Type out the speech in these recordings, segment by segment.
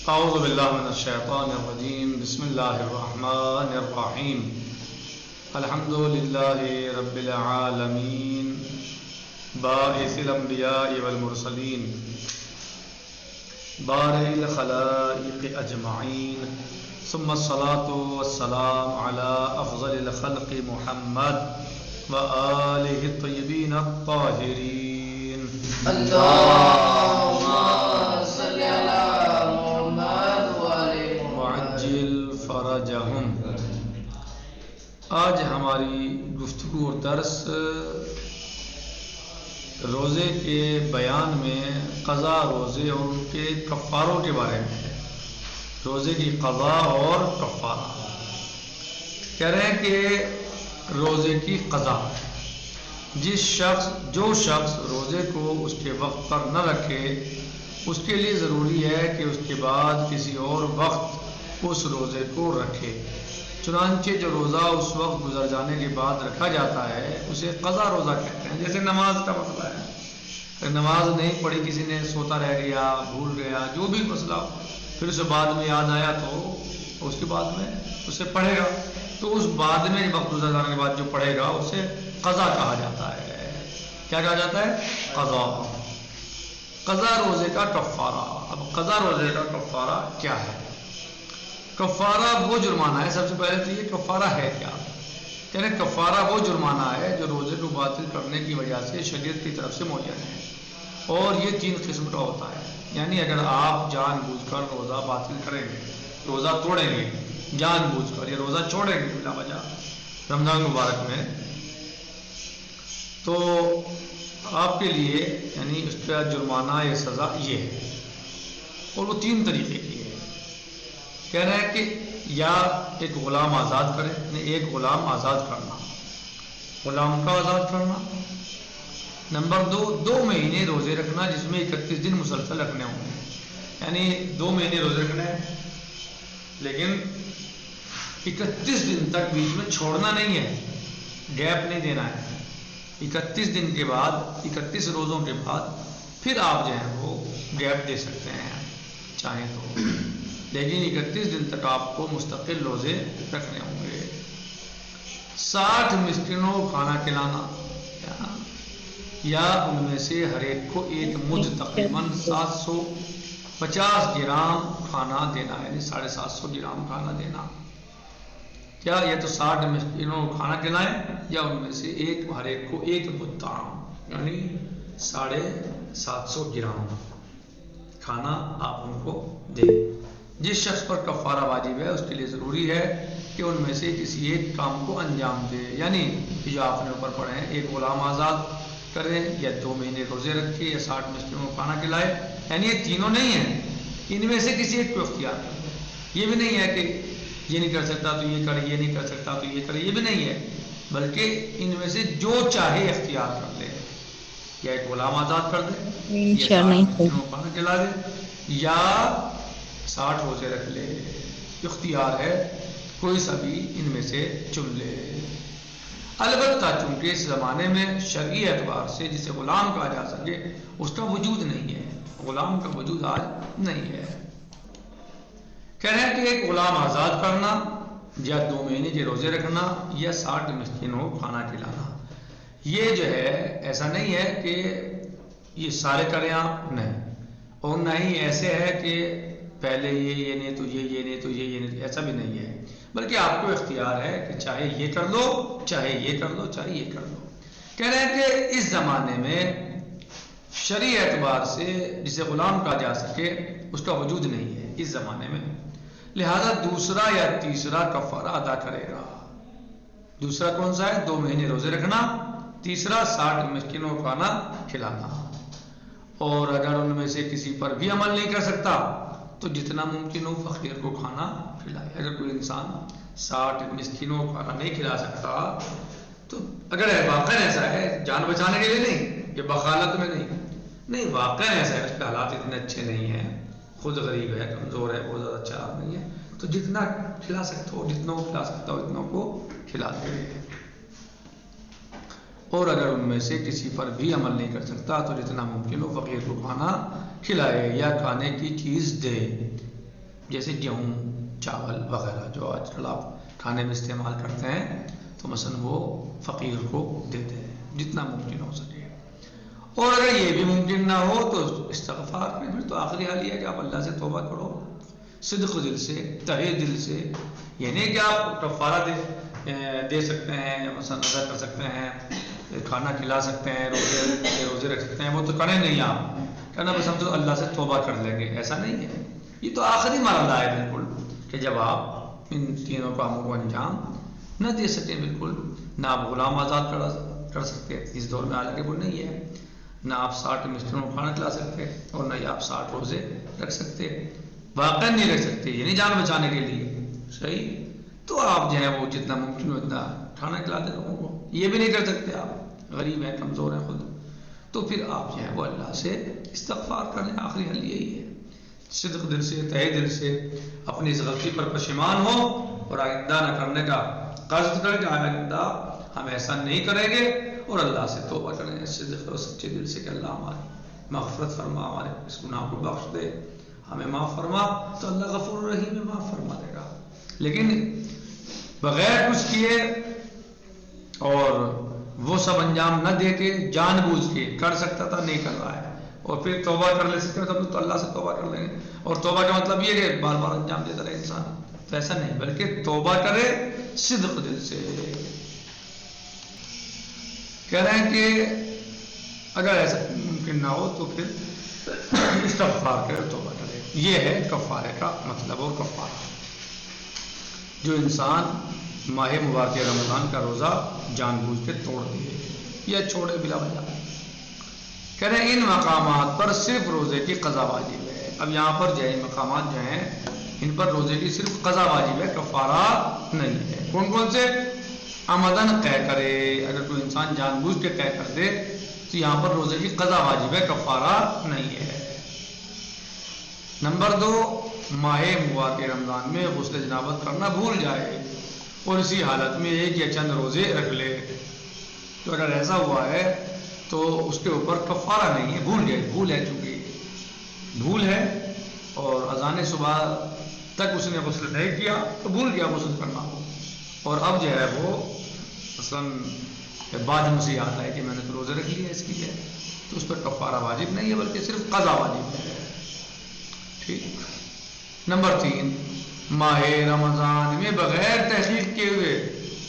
اعوذ باللہ من الشیطان الرجیم بسم اللہ الرحمن الرحیم الحمد للہ رب العالمین باعث الانبیاء والمرسلین بارئ الخلائق اجمعین ثم الصلاة والسلام على افضل الخلق محمد وآلہ الطیبین الطاہرین اللهم صل على فرجہم۔ آج ہماری گفتگو اور درس روزے کے بیان میں قضا روزے اور ان کے کفاروں کے بارے میں ہے۔ روزے کی قضا اور کفارہ کہہ رہے ہیں کہ روزے کی قضا جو شخص روزے کو اس کے وقت پر نہ رکھے اس کے لیے ضروری ہے کہ اس کے بعد کسی اور وقت اس روزے کو رکھے۔ چنانچہ جو روزہ اس وقت گزر جانے کے بعد رکھا جاتا ہے اسے قضا روزہ کہتے ہیں۔ جیسے نماز کا مسئلہ ہے، اگر نماز نہیں پڑھی، کسی نے سوتا رہ گیا، بھول گیا، جو بھی مسئلہ ہو، پھر اسے بعد میں یاد آیا تو اس کے بعد میں اسے پڑھے گا، تو اس بعد میں وقت گزر جانے کے بعد جو پڑھے گا اسے قضا کہا جاتا ہے۔ کیا کہا جاتا ہے؟ قضا۔ قضا روزے کا کفارہ۔ اب قضا روزے کا کفارہ کیا ہے؟ کفارہ وہ جرمانہ ہے، سب سے پہلے تو یہ کفارہ ہے کیا؟ یعنی کفارہ وہ جرمانہ ہے جو روزے کو باطل کرنے کی وجہ سے شریعت کی طرف سے معین ہے، اور یہ 3 قسم کا ہوتا ہے۔ یعنی اگر آپ جان بوجھ کر روزہ باطل کریں گے، روزہ توڑیں گے جان بوجھ کر، یا روزہ چھوڑیں گے بلا وجہ رمضان مبارک میں، تو آپ کے لیے یعنی اس کا جرمانہ یا سزا یہ ہے، اور وہ 3 طریقے کی ہے۔ کہہ رہے ہیں کہ یا ایک غلام آزاد کرے، یعنی ایک غلام آزاد کرنا، غلام کا آزاد کرنا۔ نمبر 2 مہینے روزے رکھنا جس میں 31 دن مسلسل رکھنے ہوں گے، یعنی 2 مہینے روزے رکھنے ہیں لیکن 31 دن تک بیچ میں چھوڑنا نہیں ہے، گیپ نہیں دینا ہے۔ 31 دن کے بعد، 31 روزوں کے بعد پھر آپ جو ہیں وہ گیپ دے سکتے ہیں چاہیں تو، لیکن 31 دن تک آپ کو مستقل روزے رکھنے ہوں گے۔ 60 مسکینوں کو کھانا کھلانا، یا ان میں سے ہر ایک کو ایک مد تقریباً 750 گرام کھانا دینا، یعنی 750 گرام کھانا دینا۔ کیا یا تو 60 مسکینوں کو کھانا کھلائیں، یا ان میں سے ہر ایک کو ایک مد طعام، یعنی 750 گرام کھانا آپ ان کو دیں۔ جس شخص پر کفارہ واجب ہے اس کے لیے ضروری ہے کہ ان میں سے کسی ایک کام کو انجام دے، یعنی جو آپ نے اوپر پڑھے ہیں، ایک غلام آزاد کرے، یا 2 مہینے روزے رکھے، یا 60 مسکینوں کو کھانا کھلائے، یعنی یہ تینوں نہیں ہیں، ان میں سے کسی ایک کو اختیار کرے۔ یہ بھی نہیں ہے کہ یہ نہیں کر سکتا تو یہ کرے، یہ نہیں کر سکتا تو یہ کرے، یہ بھی نہیں ہے، بلکہ ان میں سے جو چاہے اختیار کر لے، یا ایک غلام آزاد کر دے، یا 60 مسکینوں کو کھانا کھلا دے، یا 60 روزے رکھ لے، اختیار ہے، کوئی سا بھی ان میں سے چن لے۔ البتہ چونکہ اس زمانے میں شرعی اعتبار سے جسے غلام کہا جا سکے اس کا وجود نہیں ہے، غلام کا وجود آج نہیں ہے۔ کہہ رہے ہیں کہ ایک غلام آزاد کرنا، یا 2 مہینے کے روزے رکھنا، یا 60 مسکینوں کو کھانا کھلانا۔ یہ جو ہے ایسا نہیں ہے کہ یہ سارے کریں آپ، نہیں، اور نہ ہی ایسے ہے کہ پہلے یہ نہیں تو یہ نہیں تو یہ نہیں، ایسا بھی نہیں ہے، بلکہ آپ کو اختیار ہے کہ چاہے یہ کر لو، چاہے یہ کر لو، چاہے یہ کر لو۔ کہہ رہے ہیں کہ اس زمانے میں شرعی اعتبار سے جسے غلام کہا جا سکے اس کا وجود نہیں ہے اس زمانے میں، لہذا دوسرا یا تیسرا کفارہ ادا کرے گا۔ دوسرا کون سا ہے؟ 2 مہینے روزے رکھنا، تیسرا 60 مسکینوں کو کھانا کھلانا۔ اور اگر ان میں سے کسی پر بھی عمل نہیں کر سکتا تو جتنا ممکن ہو فقیر کو کھانا کھلائے۔ اگر کوئی انسان 60 مسکینوں کو کھانا نہیں کھلا سکتا تو اگر واقعا ایسا ہے، جان بچانے کے لیے نہیں، کہ بخالت میں نہیں، واقعا ایسا ہے، اس کے حالات اتنے اچھے نہیں ہیں، خود غریب ہے، کمزور ہے، بہت زیادہ اچھا نہیں ہے، تو جتنا کھلا سکتا ہو، جتنا کھلا سکتا ہو اتنا کو کھلا دے۔ اور اگر ان میں سے کسی پر بھی عمل نہیں کر سکتا تو جتنا ممکن ہو فقیر کو کھانا کھلائے یا کھانے کی چیز دے۔ جیسے گیہوں، چاول وغیرہ جو آج کل آپ کھانے میں استعمال کرتے ہیں، تو مثلا وہ فقیر کو دیتے ہیں جتنا ممکن ہو سکے. اور اگر یہ بھی ممکن نہ ہو تو استغفار کریں. پھر تو آخری حال یہ ہے کہ آپ اللہ سے توبہ کرو صدق دل سے، تہے دل سے. یہ نہیں کہ آپ کفارہ دے سکتے ہیں یا مثلا ادا کر سکتے ہیں، کھانا کھلا سکتے ہیں، روزے رکھ سکتے ہیں، وہ تو کریں نہیں. آپ کہنا بس ہم تو اللہ سے توبہ کر لیں گے، ایسا نہیں ہے. یہ تو آخری مرحلہ ہے بالکل، کہ جب آپ ان تینوں کاموں کو انجام نہ دے سکیں. بالکل نہ آپ غلام آزاد کر سکتے اس دور میں، حالانکہ وہ نہیں ہے. نہ آپ 60 مسکینوں کو کھانا کھلا سکتے اور نہ ہی آپ 60 روزے رکھ سکتے، واقعا نہیں رکھ سکتے، یعنی جان بچانے کے لیے. صحیح. تو آپ جو ہے وہ جتنا ممکن ہو اتنا کھانا کھلاتے لوگوں کو. یہ بھی نہیں کر سکتے، آپ غریب ہیں، کمزور ہیں خود، تو پھر آپ جو ہے وہ اللہ سے استغفار کریں. آخری حل یہی ہے، صدق دل سے، تہے دل سے اپنی اس غلطی پر پشیمان ہو اور آئندہ نہ کرنے کا قصد کریں کہ آئندہ ہم ایسا نہیں کریں گے، اور اللہ سے توبہ کریں صدق اور سچے دل سے کہ اللہ ہماری مغفرت فرما، ہمارے اس گناہ کو بخش دے، ہمیں معاف فرما. تو اللہ غفور رحیم ہے، معاف فرما دے گا. لیکن بغیر کچھ کیے اور وہ سب انجام نہ دے کے جان بوجھ کے کر سکتا تھا، نہیں کر رہا ہے، اور پھر توبہ کر لے سکتے ہیں تو اللہ سے توبہ کر لیں گے. اور توبہ کا مطلب یہ کہ بار بار انجام دیتا رہے انسان، تو ایسا نہیں، بلکہ توبہ کرے صدق دل سے. کہہ رہے ہیں کہ اگر ایسا ممکن نہ ہو تو پھر استغفار کرے، توبہ کرے. یہ ہے کفارے کا مطلب. اور کفارہ جو انسان ماہ مبارک رمضان کا روزہ جان بوجھ کے توڑ دیے یا چھوڑے بلا وجہ. کہہ رہے ہیں ان مقامات پر صرف روزے کی قضا واجب ہے. اب یہاں پر جو ہے مقامات جو ہیں ان پر روزے کی صرف قضا واجب ہے، کفارہ نہیں ہے. کون کون سے؟ عمدن قے کرے، اگر کوئی انسان جان بوجھ کے قے کر دے تو یہاں پر روزے کی قضا واجب ہے، کفارہ نہیں ہے. نمبر 2، ماہ مبارک رمضان میں غسل جنابت کرنا بھول جائے اور اسی حالت میں ایک یا چند روزے رکھ لے. تو اگر ایسا ہوا ہے تو اس کے اوپر کفارہ نہیں ہے، بھول ہے، چونکہ بھول ہے اور اذان صبح تک اس نے غسل نہیں کیا تو بھول گیا غسل کرنا ہو، اور اب جو ہے وہ مثلاً بعد میں سے یاد آئے کہ میں نے تو روزے رکھ لیا اس کی ہے، تو اس پر کفارہ واجب نہیں ہے بلکہ صرف قضا واجب ہے. ٹھیک. نمبر 3، ماہ رمضان میں بغیر تحقیق کیے ہوئے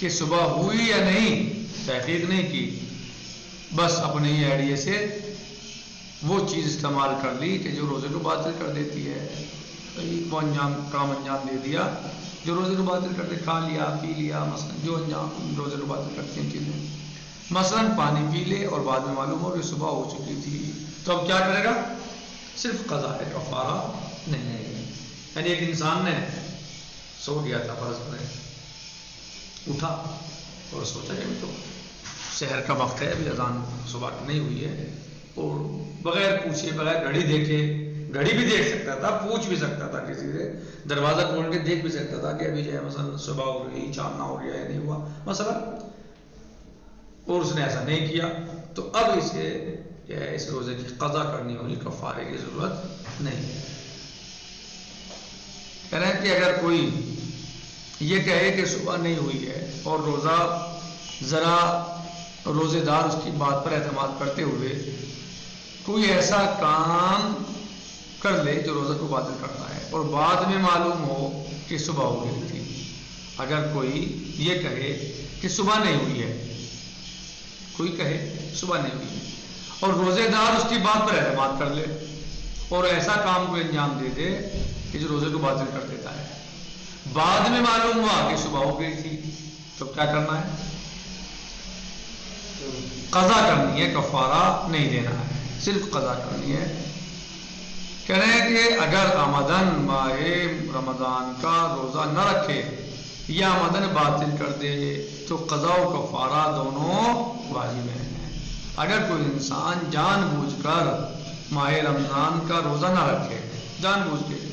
کہ صبح ہوئی یا نہیں، تحقیق نہیں کی، بس اپنے ہی آئیڈیا سے وہ چیز استعمال کر لی کہ جو روزے کو باطل کر دیتی ہے. وہ کام انجام دے دیا جو روزے کو باطل کر دے، کھا لیا، پی لیا، مثلا جو انجام روزے کو باطل کرتی ہیں چیزیں. مثلا پانی پی لے اور بعد میں معلوم ہو کہ صبح ہو چکی تھی، تو اب کیا کرے گا؟ صرف قضا ہے، کفارہ نہیں ہے. یعنی ایک انسان نے سو گیا تھا، فرض کریں اٹھا اور سوچا کہ تو شہر کا وقت ہے، ابھی اذان صبح کی نہیں ہوئی ہے، اور بغیر پوچھے، بغیر گھڑی دیکھے، گھڑی بھی دیکھ سکتا تھا، پوچھ بھی سکتا تھا کسی سے، دروازہ کھول کے دیکھ بھی سکتا تھا کہ ابھی جو ہے مثلا صبح ہو گئی، چاندنا ہو گیا یا نہیں ہوا مثلا، اور اس نے ایسا نہیں کیا، تو اب اسے جو ہے اس روزے کی قضا کرنی ہوگی، کفارے کی ضرورت نہیں ہے. کہہ رہے ہیں کہ اگر کوئی یہ کہے کہ صبح نہیں ہوئی ہے اور روزہ ذرا روزے دار اس کی بات پر اعتماد کرتے ہوئے کوئی ایسا کام کر لے جو روزہ کو باطل کرتا ہے اور بعد میں معلوم ہو کہ صبح ہو گئی تھی. اگر کوئی یہ کہے کہ صبح نہیں ہوئی ہے، کوئی کہے صبح نہیں ہوئی ہے اور روزے دار اس کی بات پر اعتماد کر لے اور ایسا کام کو انجام دے دے کہ جو روزے کو باطل کر دیتا ہے، بعد میں معلوم ہوا کہ صبح ہو گئی تھی، تو کیا کرنا ہے؟ قضا کرنی ہے، کفارہ نہیں دینا ہے، صرف قضا کرنی ہے. کہہ رہے ہیں کہ اگر آمدن ماہ رمضان کا روزہ نہ رکھے یا آمدن باطل کر دے تو قضا و کفارہ دونوں واجب ہیں. اگر کوئی انسان جان بوجھ کر ماہ رمضان کا روزہ نہ رکھے، جان بوجھ کے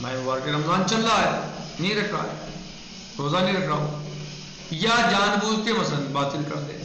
ماہ مبارک رمضان چل رہا ہے نہیں رکھ رہا ہے، روزہ نہیں رکھ رہا ہو، یا جان بوجھ کے مثلا باطل کر دے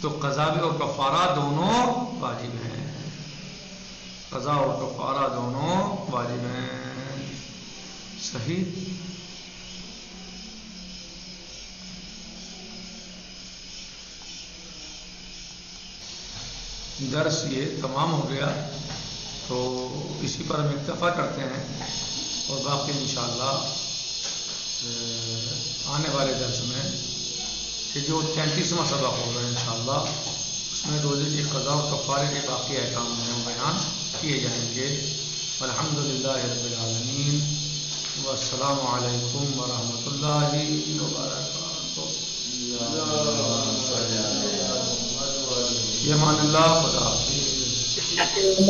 تو قضا بھی اور کفارہ دونوں واجب ہیں. قضا اور کفارہ دونوں واجب ہیں. صحیح. درس یہ تمام ہو گیا، تو اسی پر ہم اکتفا کرتے ہیں، اور باقی انشاءاللہ آنے والے درس میں کہ جو 33واں سبق ہوگا انشاءاللہ، اس میں روزے کی قضاء و کفارے کے باقی احکام ہیں بیان کیے جائیں گے. الحمدللہ رب العالمین، والسلام علیکم ورحمۃ اللہ وبرکاتہ. فی امان اللہ. خدا حافظ.